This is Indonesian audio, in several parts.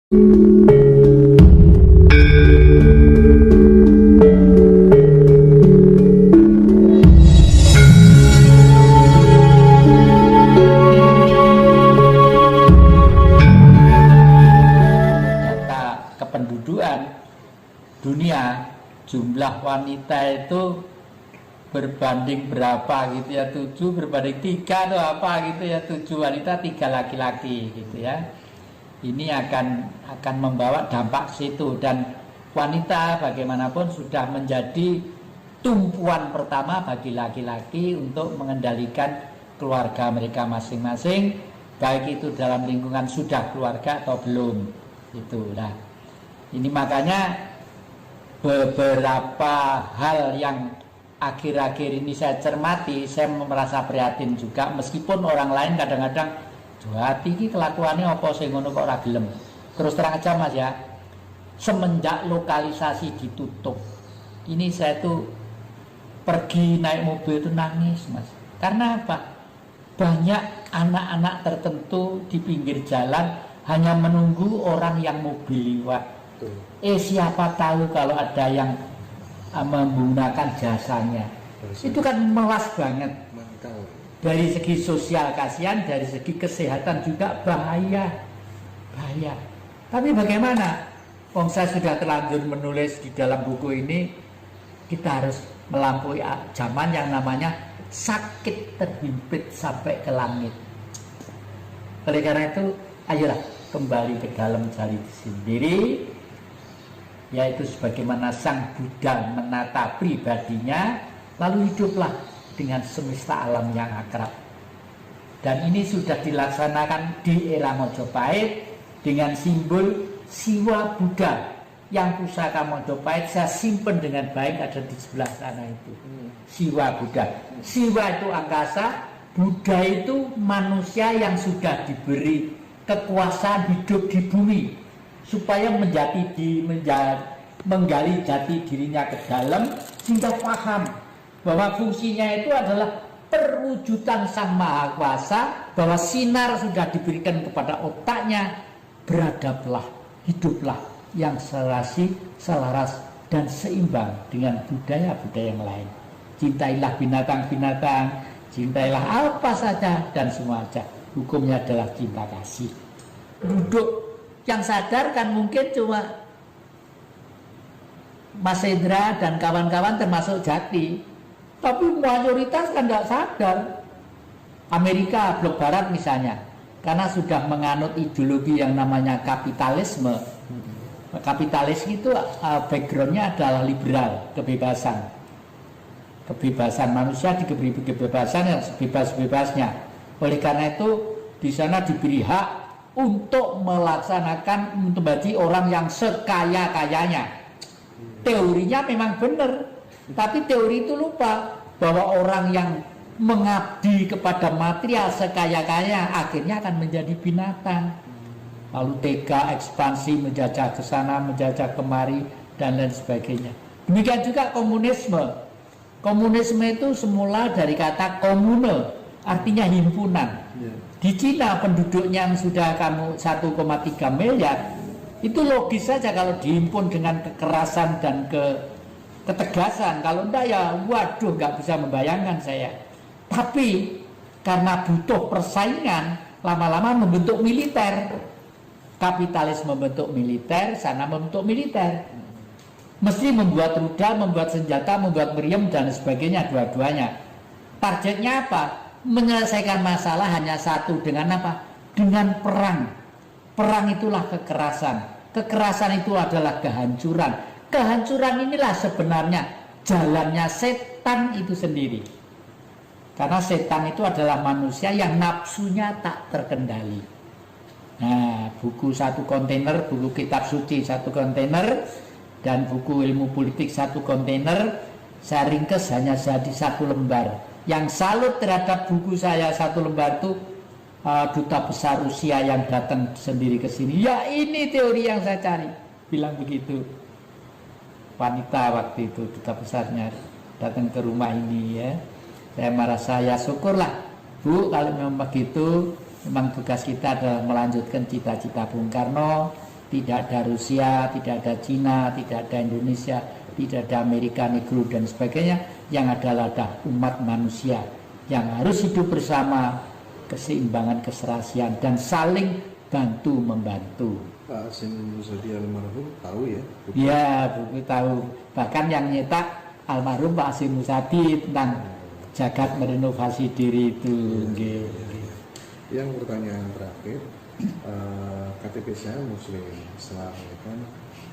Kependudukan dunia, jumlah wanita itu berbanding berapa gitu ya, 7 berbanding 3 atau apa gitu ya, 7 wanita 3 laki-laki gitu ya. Ini akan membawa dampak situ, dan wanita bagaimanapun sudah menjadi tumpuan pertama bagi laki-laki untuk mengendalikan keluarga mereka masing-masing, baik itu dalam lingkungan sudah keluarga atau belum. Itulah. Ini makanya beberapa hal yang akhir-akhir ini saya cermati, saya merasa prihatin juga, meskipun orang lain kadang-kadang hati ini kelakuannya apa sih ngono kok ora gelem. Terus terang aja Mas ya, semenjak lokalisasi ditutup, ini saya tuh pergi naik mobil itu nangis Mas. Karena apa? Banyak anak-anak tertentu di pinggir jalan hanya menunggu orang yang mobil lewat. Siapa tahu kalau ada yang menggunakan jasanya. Itu kan melas banget. Dari segi sosial kasihan, dari segi kesehatan juga bahaya. Tapi bagaimana? Saya sudah terlanjur menulis di dalam buku ini, kita harus melampaui zaman yang namanya sakit terhimpit sampai ke langit. Oleh karena itu, ayolah kembali ke dalam diri sendiri, yaitu sebagaimana Sang Buddha menata pribadinya, lalu hiduplah dengan semesta alam yang akrab. Dan ini sudah dilaksanakan di era Mojopahit dengan simbol Siwa Buddha, yang pusaka Mojopahit saya simpen dengan baik, ada di sebelah sana itu. Siwa Buddha. Siwa itu angkasa, Buddha itu manusia yang sudah diberi kekuasaan hidup di bumi, supaya menggali jati dirinya ke dalam, sehingga paham bahwa fungsinya itu adalah perwujudan Sang Maha Kuasa, bahwa sinar sudah diberikan kepada otaknya. Beradablah, hiduplah yang serasi, selaras dan seimbang dengan budaya-budaya yang lain. Cintailah binatang-binatang, cintailah apa saja dan semua saja. Hukumnya adalah cinta kasih. Duduk yang sadar kan mungkin cuma Mas Hendra dan kawan-kawan termasuk Jati, tapi mayoritas kan tidak sadar. Amerika, blok barat misalnya, karena sudah menganut ideologi yang namanya kapitalisme. Kapitalis itu backgroundnya adalah liberal, kebebasan manusia diberi kebebasan yang sebebas-bebasnya. Oleh karena itu di sana diberi hak untuk melaksanakan, untuk menjadi orang yang sekaya-kayanya. Teorinya memang benar, tapi teori itu lupa bahwa orang yang mengabdi kepada material sekaya-kaya akhirnya akan menjadi binatang. Lalu tega ekspansi, menjajah ke sana, menjajah kemari, dan lain sebagainya. Demikian juga komunisme. Komunisme itu semula dari kata komune, artinya himpunan. Di Cina penduduknya yang sudah 1,3 miliar, itu logis saja kalau dihimpun dengan kekerasan dan ketegasan. Kalau enggak ya waduh, nggak bisa membayangkan saya. Tapi karena butuh persaingan, lama-lama membentuk militer. Kapitalis membentuk militer, sana membentuk militer. Mesti membuat rudal, membuat senjata, membuat meriam dan sebagainya, dua-duanya. Targetnya apa? Menyelesaikan masalah hanya satu, dengan apa? Dengan perang. Perang itulah kekerasan. Kekerasan itu adalah kehancuran. Kehancuran inilah sebenarnya jalannya setan itu sendiri. Karena setan itu adalah manusia yang nafsunya tak terkendali. Nah, buku 1 kontainer, buku kitab suci 1 kontainer, dan buku ilmu politik 1 kontainer, saya ringkes hanya jadi 1 lembar. Yang salut terhadap buku saya 1 lembar itu duta besar Rusia yang datang sendiri ke sini. Ya ini teori yang saya cari, bilang begitu. Wanita waktu itu duta besarnya datang ke rumah ini ya. Saya merasa ya syukurlah Bu, kalau memang begitu, memang tugas kita adalah melanjutkan cita-cita Bung Karno, Tidak ada Rusia, tidak ada Cina, tidak ada Indonesia, tidak ada Amerika, Negro dan sebagainya. Yang adalah umat manusia yang harus hidup bersama, keseimbangan, keserasian dan saling bantu membantu. Pak Hasyim Muzadi almarhum tahu ya? Ya, buku tahu. Bahkan yang nyetak almarhum Pak Hasyim Muzadi tentang jagat merenovasi diri itu. Yang pertanyaan terakhir, KTP saya Muslim Islam, ya kan?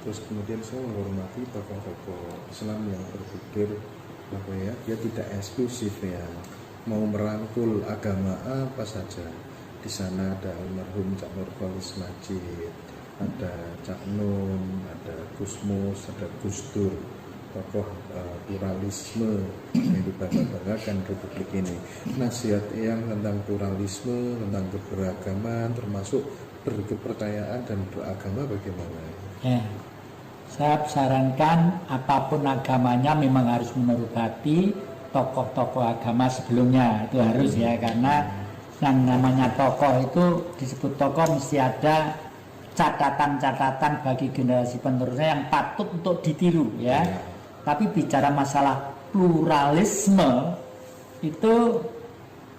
Terus kemudian saya menghormati tokoh-tokoh Islam yang berpikir apa ya, dia tidak eksklusif ya, mau merangkul agama apa saja. Di sana ada almarhum Cak Nurholis Majid, ada Cak Nun, ada Gus Mus, ada Gus Dur, tokoh pluralisme yang dibangga-banggakan Republik ini. Nasihat yang tentang pluralisme, tentang keberagaman, termasuk berkepercayaan dan beragama bagaimana? Ya, saya sarankan apapun agamanya memang harus menurut tokoh-tokoh agama sebelumnya, itu harus ya, karena yang namanya tokoh itu disebut tokoh mesti ada catatan-catatan bagi generasi penerusnya yang patut untuk ditiru ya. Tapi bicara masalah pluralisme itu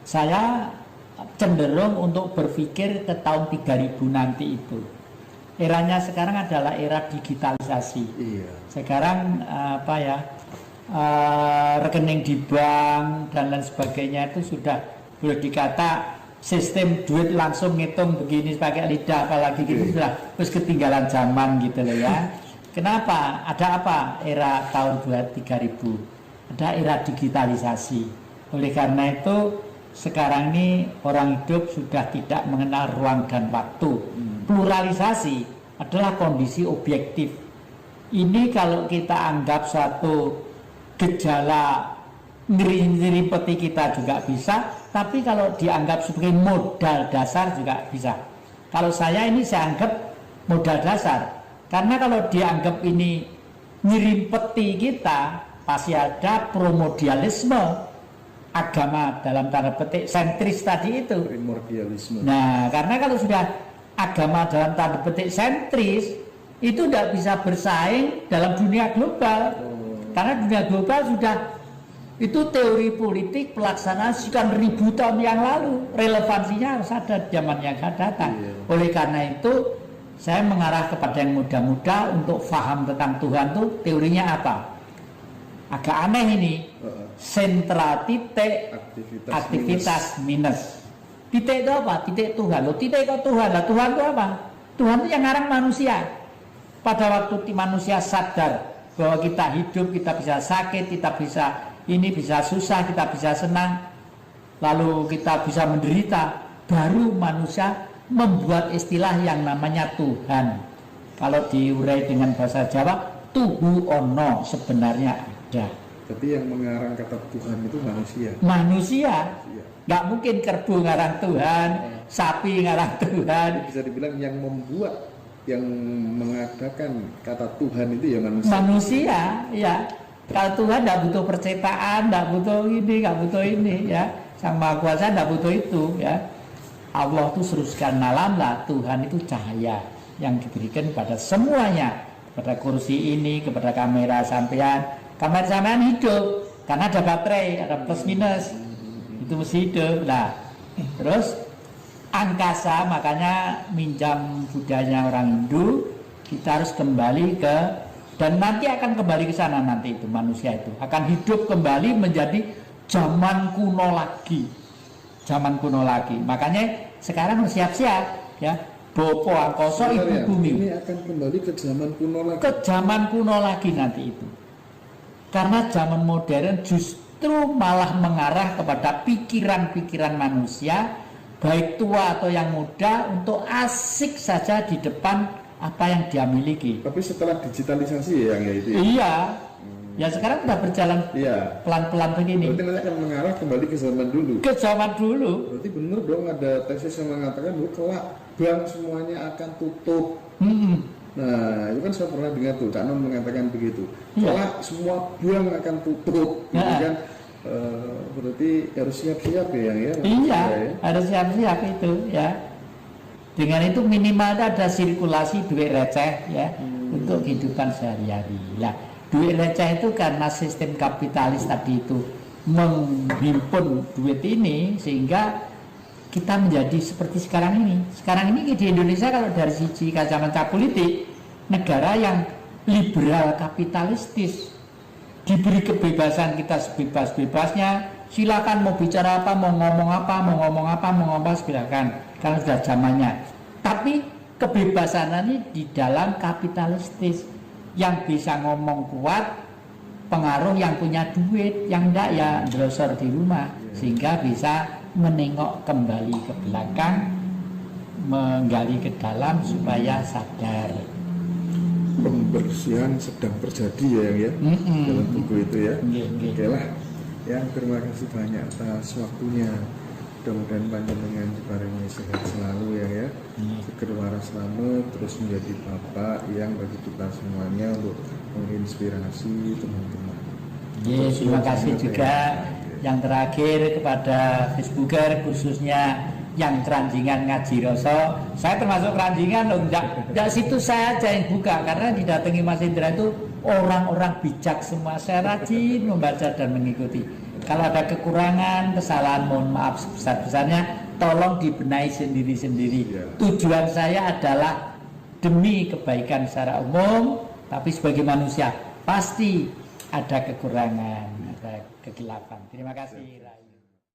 saya cenderung untuk berpikir ke tahun 3000 nanti itu. Eranya sekarang adalah era digitalisasi. Iya. Sekarang rekening di bank dan lain sebagainya itu sudah boleh dikata sistem duit langsung ngitung begini pakai lidah, apalagi gitu sudah terus ketinggalan zaman gitu loh ya. Kenapa? Ada apa era tahun 3000? Ada era digitalisasi. Oleh karena itu sekarang ini orang hidup sudah tidak mengenal ruang dan waktu. Pluralisasi adalah kondisi objektif. Ini kalau kita anggap suatu gejala nyeri-nyeri kita juga bisa, tapi kalau dianggap sebagai modal dasar juga bisa. Kalau saya anggap modal dasar, karena kalau dianggap ini nyerimpeti kita, pasti ada primordialisme agama dalam tanda petik sentris tadi itu. Primordialisme. Nah, karena kalau sudah agama dalam tanda petik sentris itu tidak bisa bersaing dalam dunia global. Karena dunia global sudah itu teori politik pelaksanaan sekian ribu tahun yang lalu, relevansinya harus ada zaman yang akan datang. Oleh karena itu saya mengarah kepada yang muda-muda untuk paham tentang Tuhan itu teorinya apa. Agak aneh ini, sentra titik aktivitas minus. Titik itu apa? Titik Tuhan. Loh, titik itu Tuhan. Lah Tuhan itu apa? Tuhan itu yang ngarang manusia. Pada waktu manusia sadar bahwa kita hidup, kita bisa sakit, kita bisa ini, bisa susah, kita bisa senang, lalu kita bisa menderita, baru manusia membuat istilah yang namanya Tuhan. Kalau diurai dengan bahasa Jawa, tuhu ono, sebenarnya ada. Tapi yang mengarang kata Tuhan itu manusia. Manusia. Nggak mungkin kerbau ngarang Tuhan, sapi ngarang Tuhan. Bisa dibilang yang membuat, yang mengadakan kata Tuhan itu ya manusia. Manusia, ya. Kalau Tuhan nggak butuh percetakan, nggak butuh ini, nggak butuh ini, ya. Sang Maha Kuasa nggak butuh itu, ya. Allah itu seruskan alam lah. Tuhan itu cahaya yang diberikan pada semuanya, pada kursi ini, kepada kamera sampean. Kamera sampean hidup karena ada baterai, ada plus minus. Itu mesti hidup. Nah, terus angkasa, makanya minjam budayanya orang Hindu, kita harus kembali ke, dan nanti akan kembali ke sana nanti itu manusia itu akan hidup kembali menjadi zaman kuno lagi. Zaman kuno lagi. Makanya sekarang harus siap-siap ya. Bopo angkoso ibu bumi. Ini akan kembali ke zaman kuno lagi. Ke zaman kuno lagi nanti itu. Karena zaman modern justru malah mengarah kepada pikiran-pikiran manusia, baik tua atau yang muda, untuk asik saja di depan apa yang dia miliki. Tapi setelah digitalisasi ya yang itu. Iya. Ya sekarang sudah berjalan pelan-pelan begini. Berarti nanti akan mengarah kembali ke zaman dulu. Ke zaman dulu. Berarti benar dong ada tesis yang mengatakan bahwa kelak bank semuanya akan tutup. Nah, itu kan saya pernah dengar tuh, Cak Non mengatakan begitu. Kelak semua bank akan tutup. Gitu kan? Berarti harus siap-siap ya, yang ya. Iya, harus siap-siap itu ya. Dengan itu minimal ada sirkulasi duit receh ya untuk kehidupan sehari-hari. Nah, duit receh itu karena sistem kapitalis tadi itu menghimpun duit ini sehingga kita menjadi seperti sekarang ini. Sekarang ini di Indonesia kalau dari sisi kacamata politik, negara yang liberal kapitalistis, diberi kebebasan kita sebebas-bebasnya, silakan mau bicara apa, mau ngomong apa, mau ngomong apa, mau ngomong apa, silakan kalau sudah zamannya. Tapi kebebasan ini di dalam kapitalistis, yang bisa ngomong kuat pengaruh yang punya duit, yang enggak ya drosor di rumah, sehingga bisa menengok kembali ke belakang, menggali ke dalam supaya sadar. Pembersihan sedang terjadi ya dalam buku itu ya. Oke lah, yang terima kasih banyak atas waktunya. Mudah-mudahan panjenengan diparingi sehat selalu ya, seger waras selamat, terus menjadi bapak yang bagi kita semuanya untuk menginspirasi teman-teman. Terima kasih juga yang terakhir kepada Facebooker khususnya yang keranjingan ngaji rasa. Saya termasuk keranjingan loh, enggak situs saya aja yang buka, karena didatangi Mas Indra itu orang-orang bijak semua. Saya rajin membaca dan mengikuti. Kalau ada kekurangan, kesalahan, mohon maaf sebesar-besarnya, tolong dibenahi sendiri-sendiri. Tujuan saya adalah demi kebaikan secara umum, tapi sebagai manusia pasti ada kekurangan, ada kegelapan. Terima kasih.